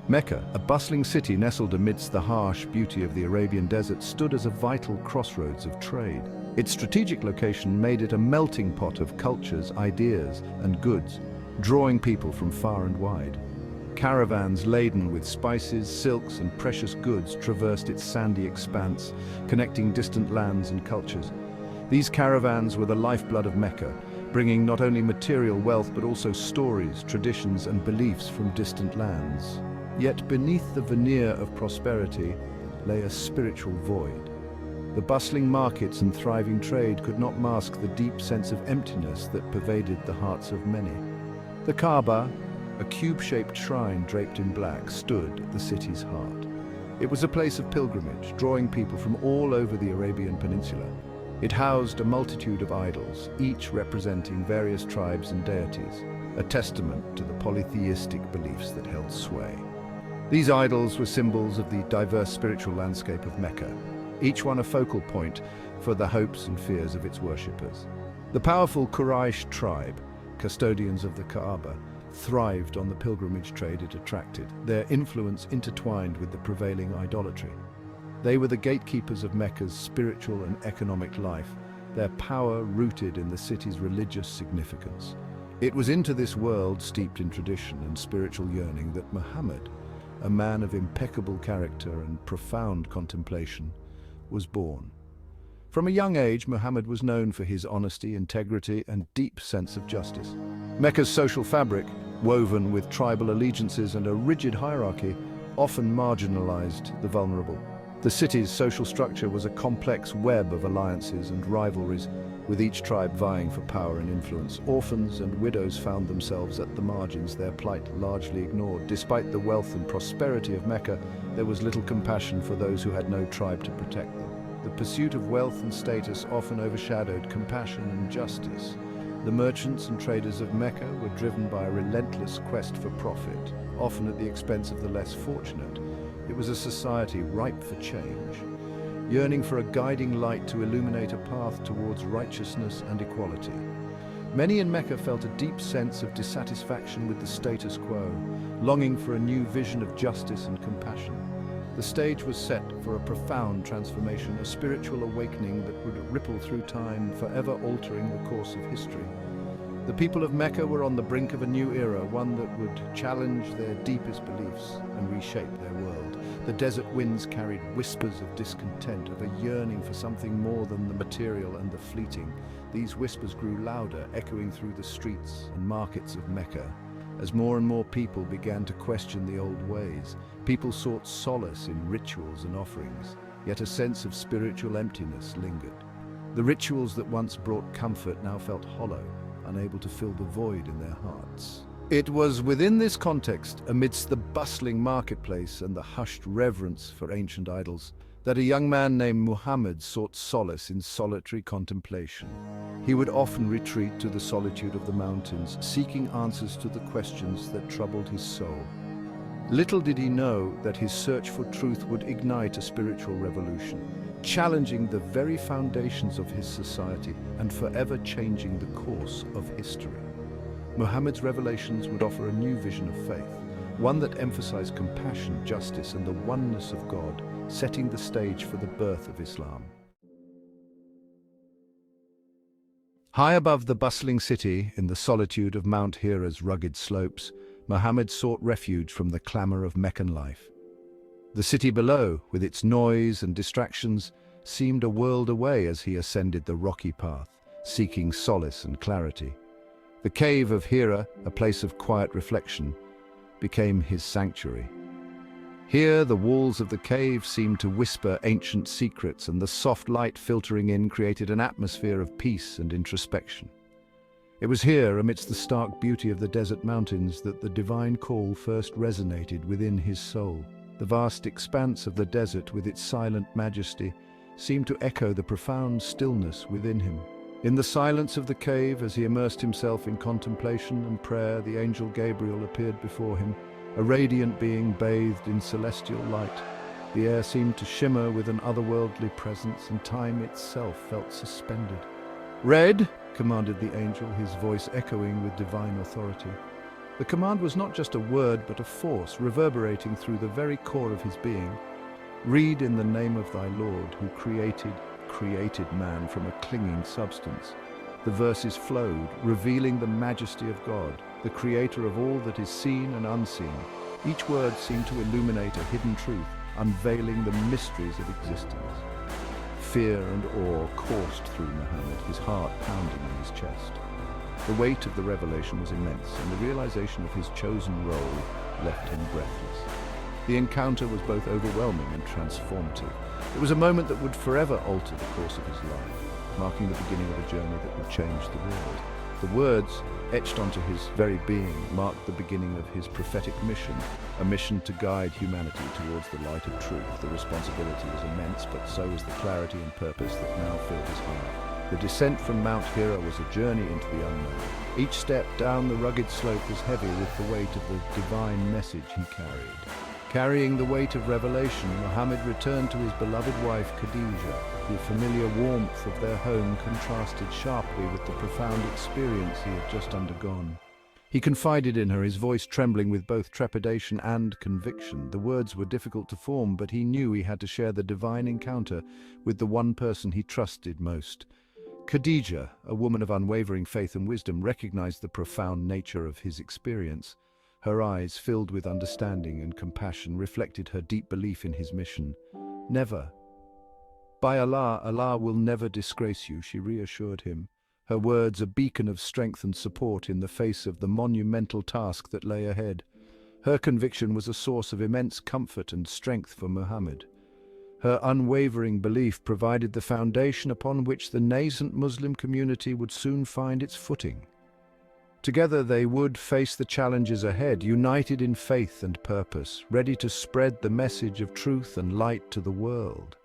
Mecca, a bustling city nestled amidst the harsh beauty of the Arabian desert, stood as a vital crossroads of trade. Its strategic location made it a melting pot of cultures, ideas, and goods, drawing people from far and wide. Caravans laden with spices, silks, and precious goods traversed its sandy expanse, connecting distant lands and cultures. These caravans were the lifeblood of Mecca, bringing not only material wealth but also stories, traditions, and beliefs from distant lands. Yet beneath the veneer of prosperity lay a spiritual void. The bustling markets and thriving trade could not mask the deep sense of emptiness that pervaded the hearts of many. The Kaaba, a cube-shaped shrine draped in black, stood at the city's heart. It was a place of pilgrimage, drawing people from all over the Arabian Peninsula. It housed a multitude of idols, each representing various tribes and deities, a testament to the polytheistic beliefs that held sway. These idols were symbols of the diverse spiritual landscape of Mecca, each one a focal point for the hopes and fears of its worshippers. The powerful Quraysh tribe, custodians of the Kaaba, thrived on the pilgrimage trade it attracted, their influence intertwined with the prevailing idolatry. They were the gatekeepers of Mecca's spiritual and economic life, their power rooted in the city's religious significance. It was into this world steeped in tradition and spiritual yearning that Muhammad, a man of impeccable character and profound contemplation, was born. From a young age, Muhammad was known for his honesty, integrity, and deep sense of justice. Mecca's social fabric, woven with tribal allegiances and a rigid hierarchy, often marginalized the vulnerable. The city's social structure was a complex web of alliances and rivalries, with each tribe vying for power and influence. Orphans and widows found themselves at the margins, their plight largely ignored. Despite the wealth and prosperity of Mecca, there was little compassion for those who had no tribe to protect them. The pursuit of wealth and status often overshadowed compassion and justice. The merchants and traders of Mecca were driven by a relentless quest for profit, often at the expense of the less fortunate. It was a society ripe for change, yearning for a guiding light to illuminate a path towards righteousness and equality. Many in Mecca felt a deep sense of dissatisfaction with the status quo, longing for a new vision of justice and compassion. The stage was set for a profound transformation, a spiritual awakening that would ripple through time, forever altering the course of history. The people of Mecca were on the brink of a new era, one that would challenge their deepest beliefs and reshape their world. The desert winds carried whispers of discontent, of a yearning for something more than the material and the fleeting. These whispers grew louder, echoing through the streets and markets of Mecca. As more and more people began to question the old ways, people sought solace in rituals and offerings, yet a sense of spiritual emptiness lingered. The rituals that once brought comfort now felt hollow, unable to fill the void in their hearts. It was within this context, amidst the bustling marketplace and the hushed reverence for ancient idols, that a young man named Muhammad sought solace in solitary contemplation. He would often retreat to the solitude of the mountains, seeking answers to the questions that troubled his soul. Little did he know that his search for truth would ignite a spiritual revolution, challenging the very foundations of his society and forever changing the course of history. Muhammad's revelations would offer a new vision of faith, one that emphasized compassion, justice, and the oneness of God, setting the stage for the birth of Islam. High above the bustling city, in the solitude of Mount Hira's rugged slopes, Muhammad sought refuge from the clamor of Meccan life. The city below, with its noise and distractions, seemed a world away as he ascended the rocky path, seeking solace and clarity. The cave of Hira, a place of quiet reflection, became his sanctuary. Here, the walls of the cave seemed to whisper ancient secrets, and the soft light filtering in created an atmosphere of peace and introspection. It was here, amidst the stark beauty of the desert mountains, that the divine call first resonated within his soul. The vast expanse of the desert, with its silent majesty, seemed to echo the profound stillness within him. In the silence of the cave, as he immersed himself in contemplation and prayer, the angel Gabriel appeared before him, a radiant being bathed in celestial light. The air seemed to shimmer with an otherworldly presence, and time itself felt suspended. "Read," commanded the angel, his voice echoing with divine authority. The command was not just a word but a force reverberating through the very core of his being. Read in the name of thy Lord, who created man from a clinging substance. The verses flowed, revealing the majesty of God, the creator of all that is seen and unseen. Each word seemed to illuminate a hidden truth, unveiling the mysteries of existence. Fear and awe coursed through Muhammad, his heart pounding in his chest. The weight of the revelation was immense, and the realization of his chosen role left him breathless. The encounter was both overwhelming and transformative. It was a moment that would forever alter the course of his life, marking the beginning of a journey that would change the world. The words, etched onto his very being, marked the beginning of his prophetic mission, a mission to guide humanity towards the light of truth. The responsibility was immense, but so was the clarity and purpose that now filled his heart. The descent from Mount Hira was a journey into the unknown. Each step down the rugged slope was heavy with the weight of the divine message he carried. Carrying the weight of revelation, Muhammad returned to his beloved wife Khadijah. The familiar warmth of their home contrasted sharply with the profound experience he had just undergone. He confided in her, his voice trembling with both trepidation and conviction. The words were difficult to form, but he knew he had to share the divine encounter with the one person he trusted most. Khadijah, a woman of unwavering faith and wisdom, recognized the profound nature of his experience. Her eyes, filled with understanding and compassion, reflected her deep belief in his mission. Never. By Allah, Allah will never disgrace you, she reassured him, her words a beacon of strength and support in the face of the monumental task that lay ahead. Her conviction was a source of immense comfort and strength for Muhammad. Her unwavering belief provided the foundation upon which the nascent Muslim community would soon find its footing. Together they would face the challenges ahead, united in faith and purpose, ready to spread the message of truth and light to the world.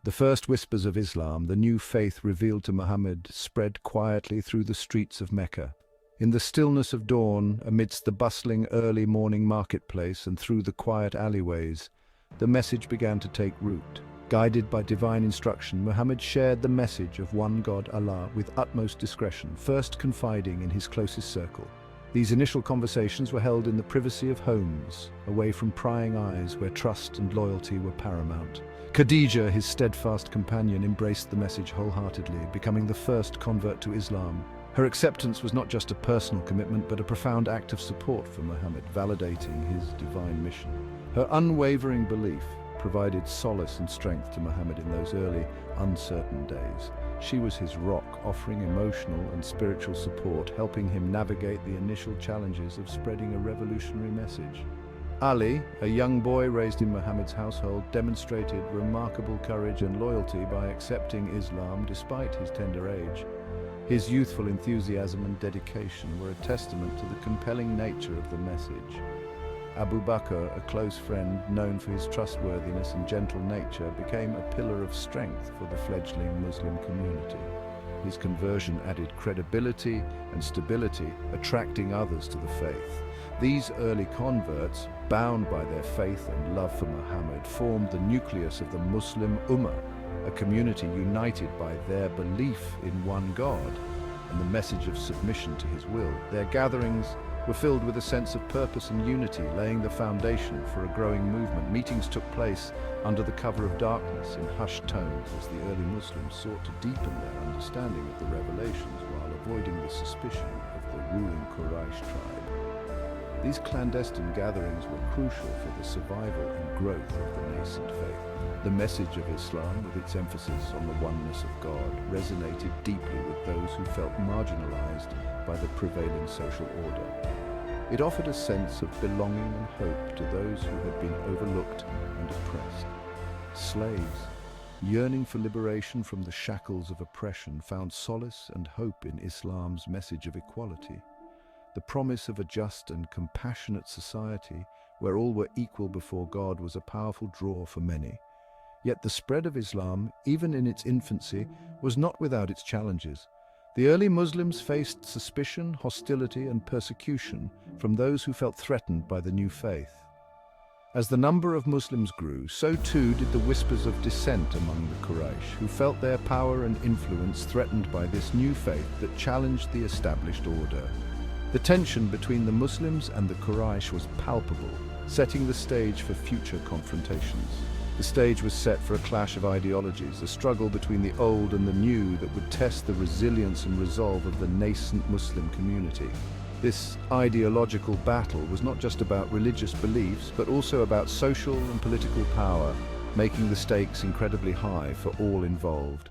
The first whispers of Islam, the new faith revealed to Muhammad, spread quietly through the streets of Mecca. In the stillness of dawn, amidst the bustling early morning marketplace and through the quiet alleyways, the message began to take root. Guided by divine instruction, Muhammad shared the message of one God, Allah, with utmost discretion, first confiding in his closest circle. These initial conversations were held in the privacy of homes, away from prying eyes where trust and loyalty were paramount. Khadijah, his steadfast companion, embraced the message wholeheartedly, becoming the first convert to Islam. Her acceptance was not just a personal commitment, but a profound act of support for Muhammad, validating his divine mission. Her unwavering belief provided solace and strength to Muhammad in those early, uncertain days. She was his rock, offering emotional and spiritual support, helping him navigate the initial challenges of spreading a revolutionary message. Ali, a young boy raised in Muhammad's household, demonstrated remarkable courage and loyalty by accepting Islam despite his tender age. His youthful enthusiasm and dedication were a testament to the compelling nature of the message. Abu Bakr, a close friend known for his trustworthiness and gentle nature, became a pillar of strength for the fledgling Muslim community. His conversion added credibility and stability, attracting others to the faith. These early converts, bound by their faith and love for Muhammad, formed the nucleus of the Muslim Ummah, a community united by their belief in one God and the message of submission to his will. Their gatherings were filled with a sense of purpose and unity, laying the foundation for a growing movement. Meetings took place under the cover of darkness in hushed tones as the early Muslims sought to deepen their understanding of the revelations while avoiding the suspicion of the ruling Quraysh tribe. These clandestine gatherings were crucial for the survival and growth of the nascent faith. The message of Islam, with its emphasis on the oneness of God, resonated deeply with those who felt marginalized by the prevailing social order. It offered a sense of belonging and hope to those who had been overlooked and oppressed. Slaves, yearning for liberation from the shackles of oppression, found solace and hope in Islam's message of equality. The promise of a just and compassionate society where all were equal before God was a powerful draw for many. Yet the spread of Islam, even in its infancy, was not without its challenges. The early Muslims faced suspicion, hostility, and persecution from those who felt threatened by the new faith. As the number of Muslims grew, so too did the whispers of dissent among the Quraysh, who felt their power and influence threatened by this new faith that challenged the established order. The tension between the Muslims and the Quraysh was palpable, setting the stage for future confrontations. The stage was set for a clash of ideologies, a struggle between the old and the new that would test the resilience and resolve of the nascent Muslim community. This ideological battle was not just about religious beliefs, but also about social and political power, making the stakes incredibly high for all involved.